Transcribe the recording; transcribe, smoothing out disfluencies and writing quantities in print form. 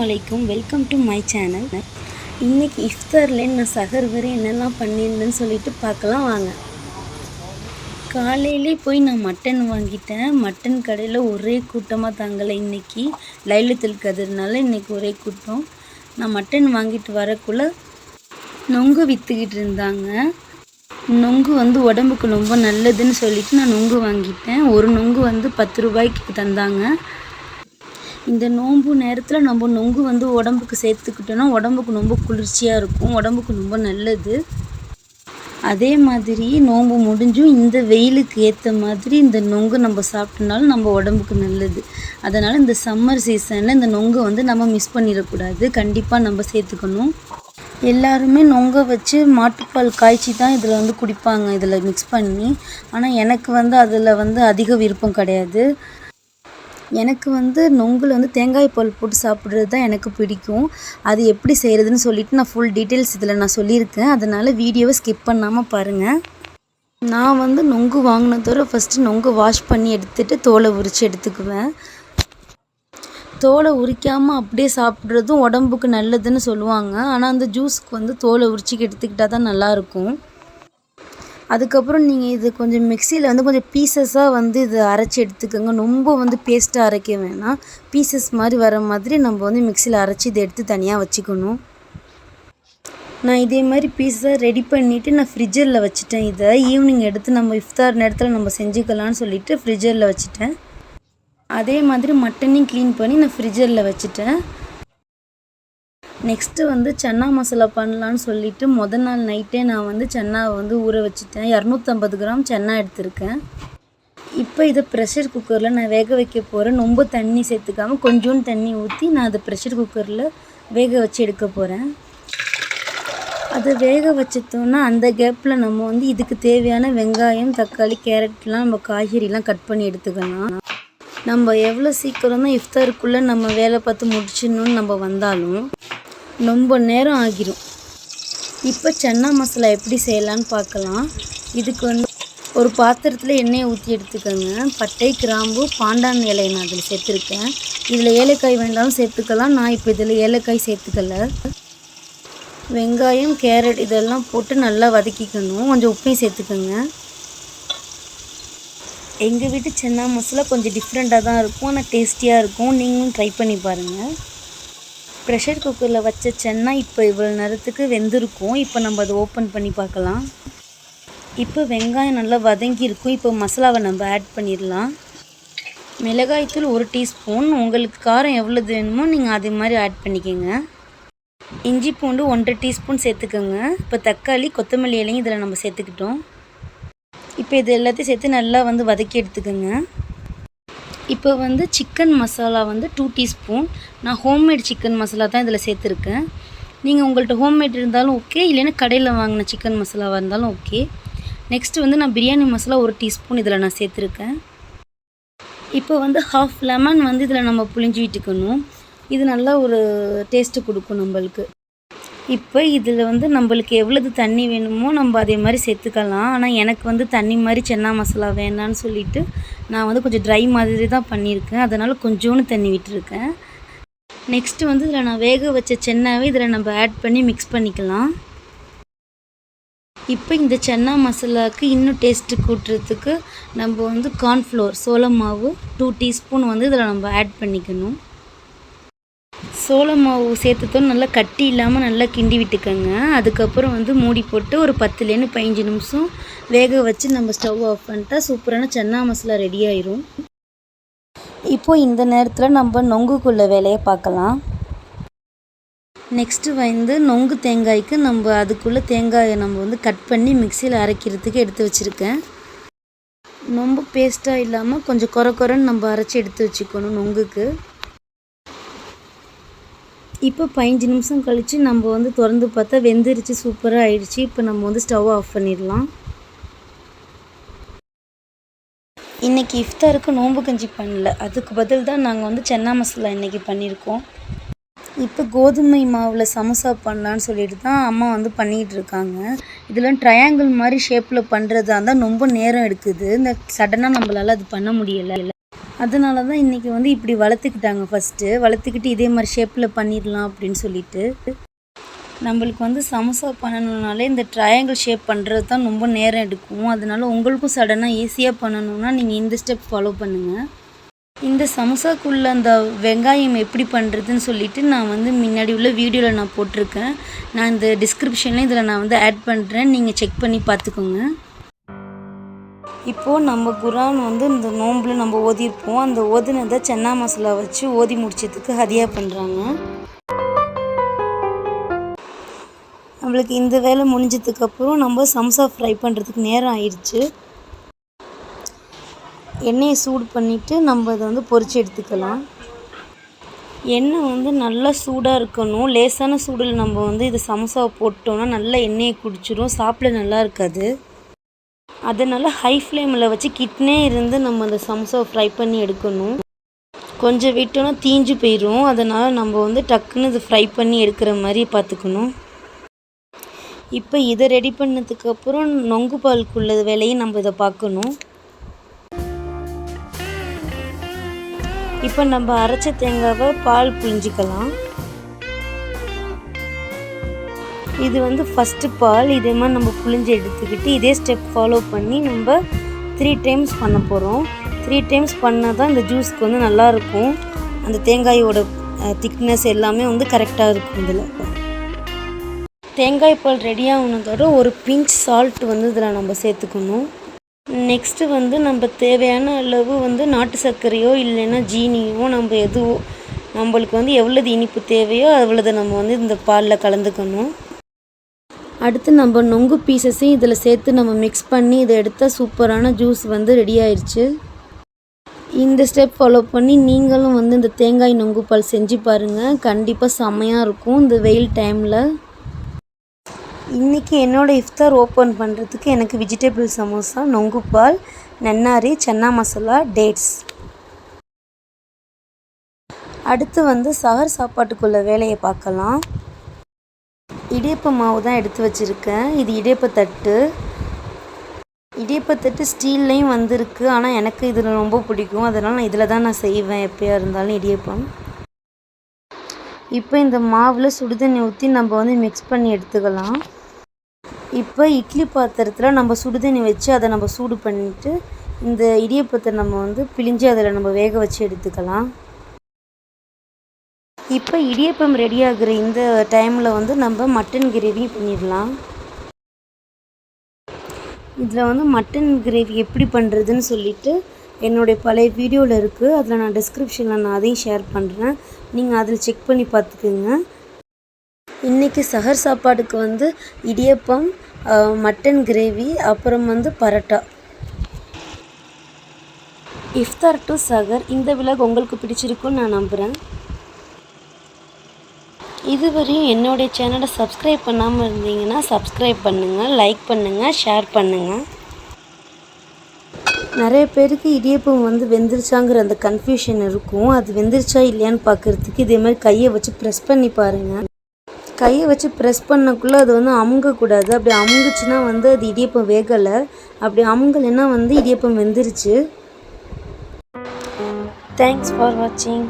அலைக்கும், welcome to my channel. இன்றைக்கி இஃப்தாரில் நான் சஹர் வரை என்னெல்லாம் பண்ணியிருந்தேன்னு சொல்லிட்டு பார்க்கலாம் வாங்க. காலையிலே போய் நான் மட்டன் வாங்கிட்டேன். மட்டன் கடையில் ஒரே கூட்டமாக தாங்கலை. இன்றைக்கி லைலத்துல் கத்ர்னால இன்றைக்கி ஒரே கூட்டம். நான் மட்டன் வாங்கிட்டு வரக்குள்ளே நொங்கு விற்றுக்கிட்டு இருந்தாங்க. நொங்கு உடம்புக்கு ரொம்ப நல்லதுன்னு சொல்லிட்டு நான் நொங்கு வாங்கிட்டேன். ஒரு நொங்கு 10 ரூபாய்க்கு தந்தாங்க. இந்த நோன்பு நேரத்தில் நம்ம நொங்கு உடம்புக்கு சேர்த்துக்கிட்டோன்னா உடம்புக்கு ரொம்ப குளிர்ச்சியாக இருக்கும், உடம்புக்கு ரொம்ப நல்லது. அதே மாதிரி நோன்பு முடிஞ்சும் இந்த வெயிலுக்கு ஏற்ற மாதிரி இந்த நொங்கு நம்ம சாப்பிட்டனாலும் நம்ம உடம்புக்கு நல்லது. அதனால் இந்த சம்மர் சீசனில் இந்த நொங்கு நம்ம மிஸ் பண்ணிடக்கூடாது, கண்டிப்பாக நம்ம சேர்த்துக்கணும். எல்லாருமே நொங்கை வச்சு மாட்டுப்பால் காய்ச்சி தான் இதில் குடிப்பாங்க, இதில் மிக்ஸ் பண்ணி. ஆனால் எனக்கு அதில் அதிக விருப்பம் கிடையாது. எனக்கு நொங்கில் தேங்காய் பால் போட்டு சாப்பிட்றது தான் எனக்கு பிடிக்கும். அது எப்படி செய்கிறதுன்னு சொல்லிவிட்டு நான் ஃபுல் டீட்டெயில்ஸ் இதில் நான் சொல்லியிருக்கேன். அதனால் வீடியோவை ஸ்கிப் பண்ணாமல் பாருங்கள். நான் நொங்கு வாங்கினதோட ஃபஸ்ட்டு நொங்கு வாஷ் பண்ணி எடுத்துகிட்டு தோலை உரித்து எடுத்துக்குவேன். தோலை உரிக்காமல் அப்படியே சாப்பிட்றதும் உடம்புக்கு நல்லதுன்னு சொல்லுவாங்க. ஆனால் அந்த ஜூஸுக்கு தோலை உரித்து எடுத்துக்கிட்டால் தான் நல்லாயிருக்கும். அதுக்கப்புறம் நீங்கள் இது கொஞ்சம் மிக்சியில் கொஞ்சம் பீசஸாக இதை அரைச்சி எடுத்துக்கோங்க. ரொம்ப பேஸ்ட்டாக அரைக்க வேணாம், பீசஸ் மாதிரி வர மாதிரி நம்ம மிக்சியில் அரைச்சி இதை எடுத்து தனியாக வச்சுக்கணும். நான் இதே மாதிரி பீஸாக ரெடி பண்ணிவிட்டு நான் ஃப்ரிட்ஜரில் வச்சுட்டேன். இதை ஈவினிங் எடுத்து நம்ம இஃப்தார் நேரத்தில் நம்ம செஞ்சுக்கலான்னு சொல்லிவிட்டு ஃப்ரிட்ஜரில் வச்சுட்டேன். அதே மாதிரி மட்டனையும் க்ளீன் பண்ணி நான் ஃப்ரிட்ஜரில் வச்சுட்டேன். நெக்ஸ்ட்டு சன்னா மசாலா பண்ணலான்னு சொல்லிவிட்டு மொதல் நாள் நைட்டே நான் சன்னாவை ஊற வச்சுட்டேன். 250 கிராம் சன்னா எடுத்திருக்கேன். இப்போ இதை ப்ரெஷர் குக்கரில் நான் வேக வைக்க போகிறேன். ரொம்ப தண்ணி சேர்த்துக்காமல் கொஞ்சோண்டு தண்ணி ஊற்றி நான் அதை ப்ரெஷர் குக்கரில் வேக வச்சு எடுக்க போகிறேன். அதை வேக வச்சுட்டோன்னா அந்த கேப்பில் நம்ம இதுக்கு தேவையான வெங்காயம், தக்காளி, கேரட்லாம் நம்ம காய்கறிலாம் கட் பண்ணி எடுத்துக்கலாம். நம்ம எவ்வளோ சீக்கிரம் தான் இஃப்தாருக்குள்ளே நம்ம வேலை பார்த்து முடிச்சிடணுன்னு நம்ம வந்தாலும் ரொம்ப நேரம் ஆகிரும். இப்போ சன்னா மசாலா எப்படி செய்யலான்னு பார்க்கலாம். இதுக்கு ஒரு பாத்திரத்தில் எண்ணெயை ஊற்றி எடுத்துக்கோங்க. பட்டை, கிராம்பு, பாண்டான் இலையை நான் அதில் சேர்த்துருக்கேன். இதில் ஏலக்காய் வேண்டாலும் சேர்த்துக்கலாம், நான் இப்போ இதில் ஏலக்காய் சேர்த்துக்கல. வெங்காயம், கேரட் இதெல்லாம் போட்டு நல்லா வதக்கிக்கணும். கொஞ்சம் உப்பையும் சேர்த்துக்கோங்க. எங்கள் வீட்டு சன்னா மசாலா கொஞ்சம் டிஃப்ரெண்ட்டாக தான் இருக்கும், ஆனால் டேஸ்டியாக இருக்கும். நீங்களும் ட்ரை பண்ணி பாருங்கள். ப்ரெஷர் குக்கரில் வச்ச சன்னா இப்போ இவ்வளோ நேரத்துக்கு வெந்திருக்கும். இப்போ நம்ம அதை ஓப்பன் பண்ணி பார்க்கலாம். இப்போ வெங்காயம் நல்லா வதங்கியிருக்கும். இப்போ மசாலாவை நம்ம ஆட் பண்ணிடலாம். மிளகாய்த்தூள் 1 டீஸ்பூன், உங்களுக்கு காரம் எவ்வளோ வேணுமோ நீங்கள் அதே மாதிரி ஆட் பண்ணிக்கோங்க. இஞ்சி பூண்டு 1.5 டீஸ்பூன் சேர்த்துக்கோங்க. இப்போ தக்காளி, கொத்தமல்லி இலையும் இதில் நம்ம சேர்த்துக்கிட்டோம். இப்போ இது எல்லாத்தையும் சேர்த்து நல்லா வதக்கி எடுத்துக்கோங்க. இப்போ சிக்கன் மசாலா 2 டீஸ்பூன், நான் ஹோம்மேட் சிக்கன் மசாலா தான் இதில் சேர்த்துருக்கேன். நீங்கள் உங்கள்கிட்ட ஹோம்மேட் இருந்தாலும் ஓகே, இல்லைன்னா கடையில் வாங்கின சிக்கன் மசாலாவாக இருந்தாலும் ஓகே. நெக்ஸ்ட்டு நான் பிரியாணி மசாலா 1 டீஸ்பூன் இதில் நான் சேர்த்துருக்கேன். இப்போ ஹாஃப் லெமன் இதில் நம்ம புழிஞ்சு விட்டுக்கணும். இது நல்லா ஒரு டேஸ்ட்டு கொடுக்கும் நம்மளுக்கு. இப்போ இதில் நம்மளுக்கு எவ்வளவு தண்ணி வேணுமோ நம்ம அதே மாதிரி சேர்த்துக்கலாம். ஆனால் எனக்கு தண்ணி மாதிரி சன்னா மசாலா வேணான்னு சொல்லிவிட்டு நான் கொஞ்சம் ட்ரை மாதிரி தான் பண்ணியிருக்கேன். அதனால் கொஞ்சோண்டு தண்ணி விட்டுருக்கேன். நெக்ஸ்ட்டு இதில் நான் வேக வச்ச சன்னாவை இதில் நம்ம ஆட் பண்ணி மிக்ஸ் பண்ணிக்கலாம். இப்போ இந்த சன்னா மசாலாவுக்கு இன்னும் டேஸ்ட்டு கூட்டுறதுக்கு நம்ம கார்ன்ஃப்ளோர், சோள மாவு 2 டீஸ்பூன் இதில் நம்ம ஆட் பண்ணிக்கணும். சோள மாவு சேர்த்துட்டோம் நல்லா கட்டி இல்லாமல் நல்லா கிண்டி விட்டுக்கோங்க. அதுக்கப்புறம் மூடி போட்டு ஒரு 10லேருந்து 15 நிமிஷம் வேக வச்சு நம்ம ஸ்டவ் ஆஃப் பண்ணிட்டா சூப்பரான சன்னா மசாலா ரெடி ஆயிரும். இப்போது இந்த நேரத்தில் நம்ம நொங்குக்குள்ள வேலையை பார்க்கலாம். நெக்ஸ்ட்டு நொங்கு தேங்காய்க்கு நம்ம அதுக்குள்ளே தேங்காயை நம்ம கட் பண்ணி மிக்சியில் அரைக்கிறதுக்கு எடுத்து வச்சுருக்கேன். ரொம்ப பேஸ்ட்டாக இல்லாமல் கொஞ்சம் குறைன்னு நம்ம அரைச்சி எடுத்து வச்சுக்கணும் நொங்குக்கு. இப்போ 15 நிமிஷம் கழித்து நம்ம திறந்து பார்த்தா வெந்துருச்சு, சூப்பராக ஆயிடுச்சு. இப்போ நம்ம ஸ்டவ் ஆஃப் பண்ணிடலாம். இன்றைக்கி இஃப்தாருக்கு நோன்பு கஞ்சி பண்ணல, அதுக்கு பதில் தான் நாங்கள் சன்னா மசாலா இன்றைக்கி பண்ணியிருக்கோம். இப்போ கோதுமை மாவில் சமோசா பண்ணலான்னு சொல்லிட்டு தான் அம்மா பண்ணிகிட்டு இருக்காங்க. இதெல்லாம் ட்ரையாங்கிள் மாதிரி ஷேப்பில் பண்ணுறதா இருந்தால் ரொம்ப நேரம் எடுக்குது. இந்த சடனாக நம்மளால் அது பண்ண முடியலை. அதனால தான் இன்றைக்கி வந்து இப்படி வளர்த்துக்கிட்டாங்க. ஃபஸ்ட்டு வளர்த்துக்கிட்டு இதே மாதிரி ஷேப்பில் பண்ணிடலாம் அப்படின்னு சொல்லிட்டு. நம்மளுக்கு வந்து சமோசா பண்ணணுன்னாலே இந்த ட்ரையாங்கிள் ஷேப் பண்ணுறது தான் ரொம்ப நேரம் எடுக்கும். அதனால உங்களுக்கும் சடனாக ஈஸியாக பண்ணணுன்னா நீங்கள் இந்த ஸ்டெப் ஃபாலோ பண்ணுங்கள். இந்த சமோசாக்குள்ளே அந்த வெங்காயம் எப்படி பண்ணுறதுன்னு சொல்லிட்டு நான் வந்து முன்னாடி உள்ள வீடியோவில் நான் போட்டிருக்கேன். நான் இந்த டிஸ்கிரிப்ஷனில் இதில் நான் வந்து ஆட் பண்ணுறேன், நீங்கள் செக் பண்ணி பார்த்துக்கோங்க. இப்போது நம்ம குரான் வந்து இந்த நோம்பில் நம்ம ஓதியிருப்போம். அந்த ஓதினதை சன்னா மசாலா வச்சு ஓதி முடிச்சதுக்கு ஹதியா பண்ணுறாங்க. நம்மளுக்கு இந்த வேலை முடிஞ்சதுக்கப்புறம் நம்ம சமோசா ஃப்ரை பண்ணுறதுக்கு நேரம் ஆயிடுச்சு. எண்ணெயை சூடு பண்ணிவிட்டு நம்ம அதை வந்து பொரித்து எடுத்துக்கலாம். எண்ணெய் வந்து நல்லா சூடாக இருக்கணும். லேசான சூடில் நம்ம வந்து இது சமோசாவை போட்டோன்னா நல்லா எண்ணெயை குடிச்சிடும், சாப்பிட நல்லா இருக்காது. அதனால் ஹை ஃப்ளேமில் வச்சு கிட்டனே இருந்து நம்ம அந்த சமோசாவை ஃப்ரை பண்ணி எடுக்கணும். கொஞ்சம் விட்டோன்னா தீஞ்சு போயிடும். அதனால் நம்ம வந்து டக்குன்னு இது ஃப்ரை பண்ணி எடுக்கிற மாதிரி பார்த்துக்கணும். இப்போ இதை ரெடி பண்ணதுக்கப்புறம் நொங்கு பாலுக்குள்ள வேலையை நம்ம இதை பார்க்கணும். இப்போ நம்ம அரைச்ச தேங்காவை பால் புழிஞ்சிக்கலாம். இது வந்து ஃபஸ்ட்டு பால். இதே மாதிரி நம்ம புழிஞ்சு எடுத்துக்கிட்டு இதே ஸ்டெப் ஃபாலோ பண்ணி நம்ம 3 டைம்ஸ் பண்ண போகிறோம். 3 டைம்ஸ் பண்ணால் தான் இந்த ஜூஸ்க்கு வந்து நல்லாயிருக்கும். அந்த தேங்காயோட திக்னஸ் எல்லாமே வந்து கரெக்டாக இருக்கும். இதில் தேங்காய் பால் ரெடியாகனதோட ஒரு பிஞ்ச் சால்ட் வந்து இதில் நம்ம சேர்த்துக்கணும். நெக்ஸ்ட்டு வந்து நம்ம தேவையான அளவு வந்து நாட்டு சர்க்கரையோ இல்லைன்னா ஜீனியோ நம்ம எதுவோ நம்மளுக்கு வந்து எவ்வளவு இனிப்பு தேவையோ அவ்வளோதை நம்ம வந்து இந்த பாலில் கலந்துக்கணும். அடுத்து நம்ம நொங்கு பீசஸையும் இதில் சேர்த்து நம்ம மிக்ஸ் பண்ணி இதை எடுத்தால் சூப்பரான ஜூஸ் வந்து ரெடி ஆயிடுச்சு. இந்த ஸ்டெப் ஃபாலோ பண்ணி நீங்களும் வந்து இந்த தேங்காய் நொங்கு பால் செஞ்சு பாருங்கள். கண்டிப்பாக செம்மையாக இருக்கும் இந்த வெயில் டைமில். இன்றைக்கி என்னோடய இஃப்தார் ஓப்பன் பண்ணுறதுக்கு எனக்கு வெஜிடபிள் சமோசா, நொங்கு பால், நன்னாரி, சன்னா மசாலா, டேட்ஸ். அடுத்து வந்து சஹர் சாப்பாட்டுக்குள்ள வேலையை பார்க்கலாம். இடியப்ப மாவு தான் எடுத்து வச்சுருக்கேன். இது இடியப்பத்தட்டு. இடியப்பத்தட்டு ஸ்டீல்லையும் வந்திருக்கு. ஆனால் எனக்கு இதில் ரொம்ப பிடிக்கும். அதனால் நான் இதில் தான் நான் செய்வேன் எப்போயா இருந்தாலும் இடியப்பம். இப்போ இந்த மாவில் சுடுதண்ணி ஊற்றி நம்ம வந்து மிக்ஸ் பண்ணி எடுத்துக்கலாம். இப்போ இட்லி பாத்திரத்தில் நம்ம சுடுதண்ணி வச்சு அதை நம்ம சூடு பண்ணிவிட்டு இந்த இடியப்பத்தை நம்ம வந்து பிழிஞ்சு அதில் நம்ம வேக வச்சு எடுத்துக்கலாம். இப்போ இடியப்பம் ரெடி ஆகுற இந்த டைமில் வந்து நம்ம மட்டன் கிரேவி பண்ணிடலாம். இதில் வந்து மட்டன் கிரேவி எப்படி பண்ணுறதுன்னு சொல்லிட்டு என்னுடைய பழைய வீடியோவில் இருக்குது. அதில் நான் டிஸ்கிரிப்ஷனில் நான் அதையும் ஷேர் பண்ணுறேன். நீங்கள் அதில் செக் பண்ணி பார்த்துக்குங்க. இன்றைக்கி சஹர் சாப்பாடுக்கு வந்து இடியப்பம், மட்டன் கிரேவி, அப்புறம் வந்து பரோட்டா. இஃப்தார் டு சஹர் இந்த விலாக் உங்களுக்கு பிடிச்சிருக்குன்னு நான் நம்புகிறேன். இதுவரையும் என்னுடைய சேனலை சப்ஸ்கிரைப் பண்ணாமல் இருந்தீங்கன்னா சப்ஸ்கிரைப் பண்ணுங்கள், லைக் பண்ணுங்கள், ஷேர் பண்ணுங்கள். நிறைய பேருக்கு இடியப்பம் வந்து வெந்துருச்சாங்கிற அந்த கன்ஃபியூஷன் இருக்கும். அது வெந்துருச்சா இல்லையான்னு பார்க்குறதுக்கு இதே மாதிரி கையை வச்சு ப்ரெஸ் பண்ணி பாருங்கள். கையை வச்சு ப்ரெஸ் பண்ணக்குள்ளே அது வந்து அமுங்கக்கூடாது. அப்படி அமுங்குச்சுன்னா வந்து அது இடியப்பம் வேகலை. அப்படி அமுங்கலைன்னா வந்து இடியப்பம் வெந்துருச்சு. தேங்க்ஸ் ஃபார் வாட்சிங்.